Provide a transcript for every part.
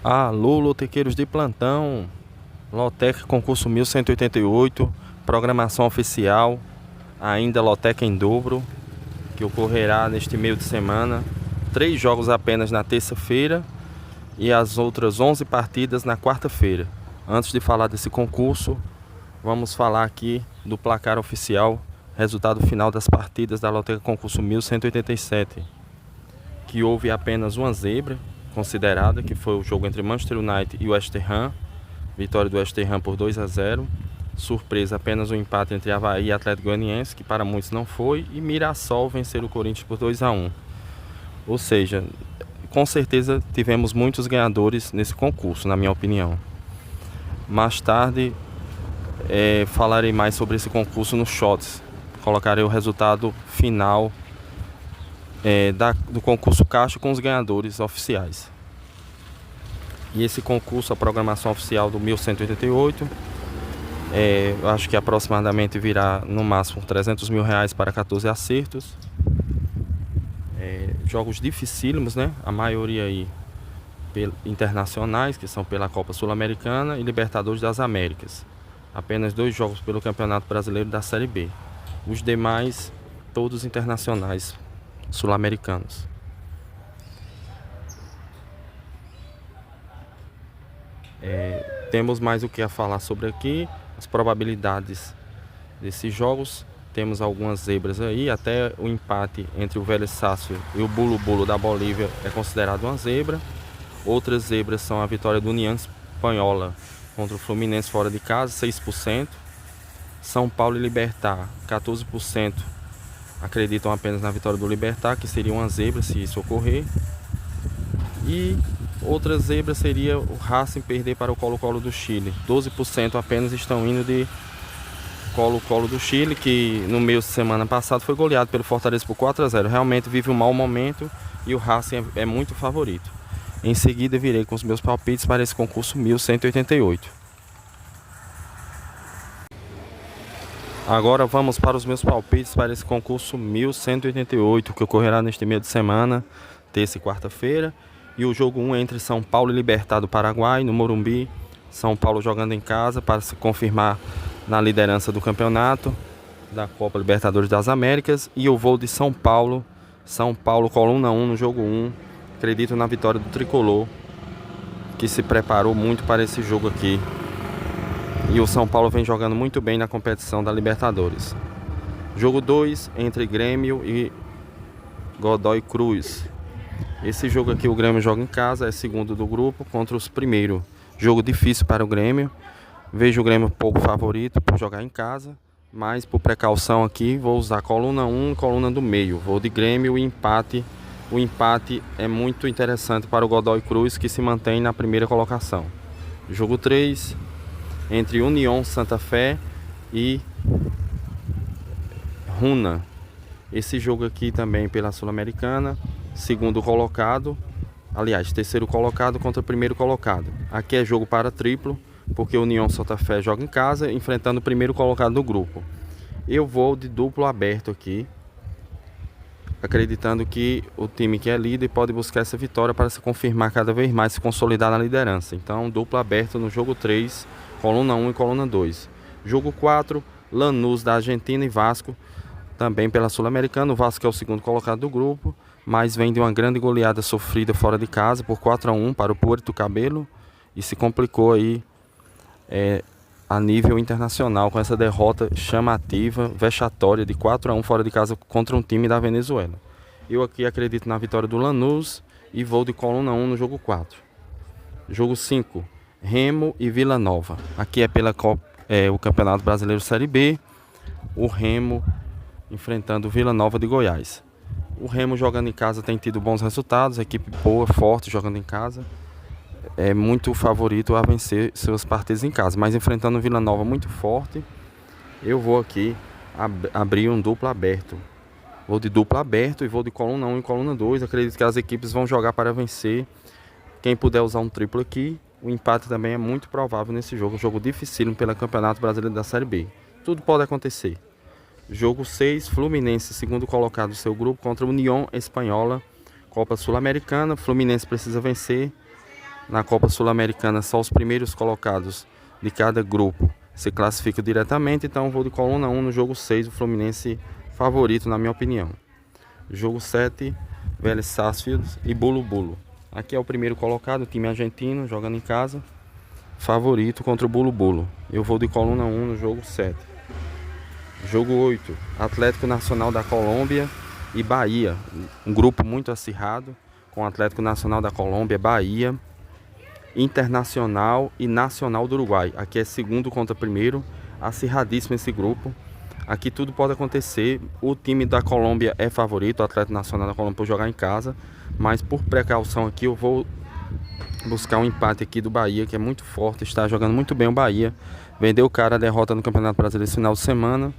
Alô, lotequeiros de plantão, Lotec concurso 1188, programação oficial, ainda Lotec em dobro, que ocorrerá neste meio de semana. 3 jogos apenas na terça-feira e as outras 11 partidas na quarta-feira. Antes de falar desse concurso, vamos falar aqui do placar oficial, resultado final das partidas da Lotec concurso 1187, que houve apenas uma zebra considerada, que foi o jogo entre Manchester United e West Ham. Vitória do West Ham por 2-0. Surpresa, apenas um empate entre Avaí e Atlético Goianiense, que para muitos não foi. E Mirassol vencer o Corinthians por 2-1. Ou seja, com certeza tivemos muitos ganhadores nesse concurso, na minha opinião. Mais tarde falarei mais sobre esse concurso nos shots. Colocarei o resultado final do concurso caixa com os ganhadores oficiais. E esse concurso, a programação oficial do 1188, eu acho que aproximadamente virá no máximo R$300 mil para 14 acertos. Jogos dificílimos, né? A maioria aí internacionais, que são pela Copa Sul-Americana e Libertadores das Américas. Apenas 2 jogos pelo Campeonato Brasileiro da Série B. Os demais, todos internacionais sul-americanos. Temos mais o que a falar sobre aqui, as probabilidades desses jogos. Temos algumas zebras aí, até o empate entre o Vélez Sársfield e o Bulu-Bulu da Bolívia é considerado uma zebra. Outras zebras são a vitória do União Espanhola contra o Fluminense fora de casa, 6%. São Paulo e Libertad, 14%. Acreditam apenas na vitória do Libertad, que seria uma zebra se isso ocorrer. E outra zebra seria o Racing perder para o Colo-Colo do Chile. 12% apenas estão indo de Colo-Colo do Chile, que no meio de semana passado foi goleado pelo Fortaleza por 4-0. Realmente vive um mau momento e o Racing é muito favorito. Em seguida virei com os meus palpites para esse concurso 1188. Agora vamos para os meus palpites para esse concurso 1188, que ocorrerá neste meio de semana, terça e quarta-feira. E o jogo 1 é entre São Paulo e Libertad do Paraguai, no Morumbi. São Paulo jogando em casa para se confirmar na liderança do campeonato da Copa Libertadores das Américas. E eu vou de São Paulo, coluna 1 no jogo 1. Acredito na vitória do Tricolor, que se preparou muito para esse jogo aqui. E o São Paulo vem jogando muito bem na competição da Libertadores. Jogo 2 entre Grêmio e Godoy Cruz. Esse jogo aqui o Grêmio joga em casa, é segundo do grupo contra os primeiros. Jogo difícil para o Grêmio. Vejo o Grêmio pouco favorito por jogar em casa, mas por precaução aqui vou usar coluna 1 e coluna do meio. Vou de Grêmio e empate. O empate é muito interessante para o Godoy Cruz, que se mantém na primeira colocação. Jogo 3 entre União Santa Fé e Runa. Esse jogo aqui também pela Sul-Americana, segundo colocado, aliás, terceiro colocado contra o primeiro colocado. Aqui é jogo para triplo, porque o União Santa Fé joga em casa, enfrentando o primeiro colocado do grupo. Eu vou de duplo aberto aqui, acreditando que o time que é líder pode buscar essa vitória para se confirmar cada vez mais, se consolidar na liderança. Então, duplo aberto no jogo 3, coluna 1 e coluna 2. Jogo 4, Lanús da Argentina e Vasco, também pela Sul-Americana. O Vasco é o segundo colocado do grupo, mas vem de uma grande goleada sofrida fora de casa por 4-1 para o Puerto Cabello e se complicou aí a nível internacional com essa derrota chamativa, vexatória de 4-1 fora de casa contra um time da Venezuela. Eu aqui acredito na vitória do Lanús e vou de coluna 1 no jogo 4. Jogo 5, Remo e Vila Nova. Aqui é pela o Campeonato Brasileiro Série B, o Remo enfrentando o Vila Nova de Goiás. O Remo jogando em casa tem tido bons resultados, equipe boa, forte jogando em casa. É muito favorito a vencer seus partidos em casa, mas enfrentando o Vila Nova muito forte, eu vou aqui abrir um duplo aberto. Vou de duplo aberto e vou de coluna 1 e coluna 2. Acredito que as equipes vão jogar para vencer. Quem puder usar um triplo aqui, o empate também é muito provável nesse jogo. Um jogo dificílimo pelo Campeonato Brasileiro da Série B. Tudo pode acontecer. Jogo 6, Fluminense, segundo colocado do seu grupo, contra a União Espanhola, Copa Sul-Americana. Fluminense precisa vencer. Na Copa Sul-Americana, só os primeiros colocados de cada grupo se classificam diretamente. Então vou de coluna 1 no jogo 6, o Fluminense favorito na minha opinião. Jogo 7, Vélez Sarsfield e Bulu Bulu. Aqui é o primeiro colocado, o time argentino, jogando em casa. Favorito contra o Bulu Bulu. Eu vou de coluna 1 no jogo 7. Jogo 8, Atlético Nacional da Colômbia e Bahia. Um grupo muito acirrado, com Atlético Nacional da Colômbia, Bahia, Internacional e Nacional do Uruguai. Aqui é segundo contra primeiro, acirradíssimo esse grupo. Aqui tudo pode acontecer. O time da Colômbia é favorito, o Atlético Nacional da Colômbia, por jogar em casa. Mas por precaução aqui eu vou buscar um empate aqui do Bahia, que é muito forte, está jogando muito bem o Bahia. Vendeu o cara a derrota no Campeonato Brasileiro esse final de semana.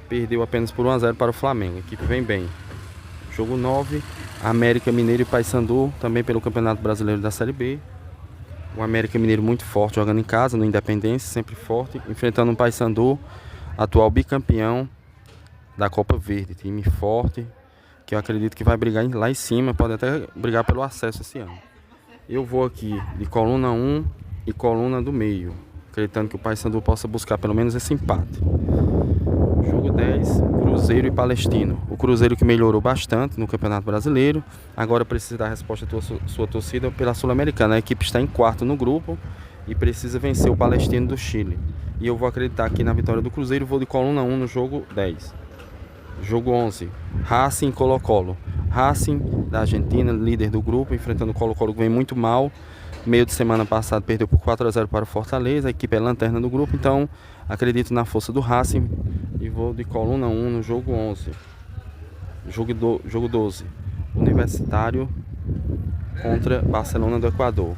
Perdeu apenas por 1-0 para o Flamengo. A equipe vem bem. Jogo 9, América Mineiro e Paysandu, também pelo Campeonato Brasileiro da Série B. O América Mineiro muito forte, jogando em casa, no Independência, sempre forte. Enfrentando um Paysandu, atual bicampeão da Copa Verde. Time forte, que eu acredito que vai brigar lá em cima, pode até brigar pelo acesso esse ano. Eu vou aqui de coluna 1 e coluna do meio, acreditando que o Paysandu possa buscar pelo menos esse empate. Jogo 10, Cruzeiro e Palestino. O Cruzeiro que melhorou bastante no Campeonato Brasileiro, agora precisa dar resposta à sua torcida pela Sul-Americana. A equipe está em quarto no grupo e precisa vencer o Palestino do Chile. E eu vou acreditar aqui na vitória do Cruzeiro, vou de coluna 1 no jogo 10. Jogo 11, Racing e Colo-Colo. Racing da Argentina, líder do grupo, enfrentando o Colo-Colo que vem muito mal. Meio de semana passado perdeu por 4-0 para o Fortaleza. A equipe é lanterna do grupo, então acredito na força do Racing e vou de coluna 1 no jogo 11. Jogo 12, Universitário contra Barcelona do Equador.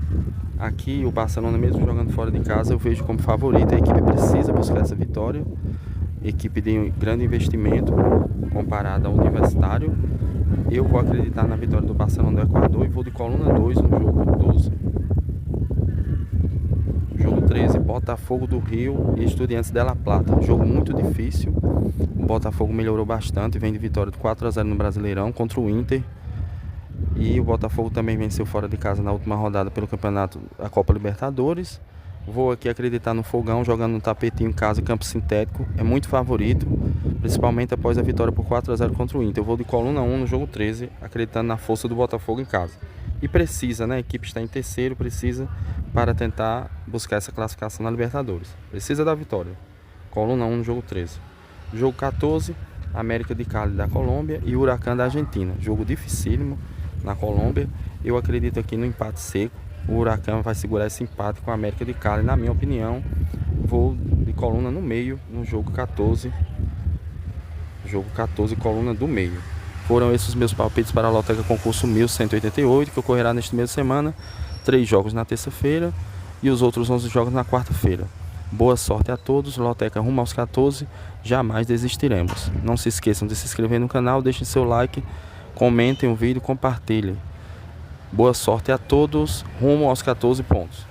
Aqui o Barcelona, mesmo jogando fora de casa, eu vejo como favorito. A equipe precisa buscar essa vitória. Equipe de grande investimento comparada ao Universitário. Eu vou acreditar na vitória do Barcelona do Equador e vou de coluna 2 no jogo 12. Jogo 13, Botafogo do Rio e Estudiantes de La Plata. Jogo muito difícil. O Botafogo melhorou bastante, vem de vitória de 4-0 no Brasileirão contra o Inter. E o Botafogo também venceu fora de casa na última rodada pelo campeonato da Copa Libertadores. Vou aqui acreditar no Fogão, jogando no tapetinho em casa, campo sintético. É muito favorito, principalmente após a vitória por 4-0 contra o Inter. Eu vou de coluna 1 no jogo 13, acreditando na força do Botafogo em casa. E precisa, né? A equipe está em terceiro, precisa para tentar buscar essa classificação na Libertadores. Precisa da vitória. Coluna 1 no jogo 13. Jogo 14, América de Cali da Colômbia e Huracán da Argentina. Jogo dificílimo na Colômbia. Eu acredito aqui no empate seco. O Huracán vai segurar esse empate com a América de Cali, na minha opinião. Vou de coluna no meio no jogo 14. Jogo 14, coluna do meio. Foram esses os meus palpites para a Loteca Concurso 1188, que ocorrerá neste mês de semana. 3 jogos na terça-feira e os outros 11 jogos na quarta-feira. Boa sorte a todos. Loteca rumo aos 14. Jamais desistiremos. Não se esqueçam de se inscrever no canal, deixem seu like, comentem o vídeo, compartilhem. Boa sorte a todos, rumo aos 14 pontos.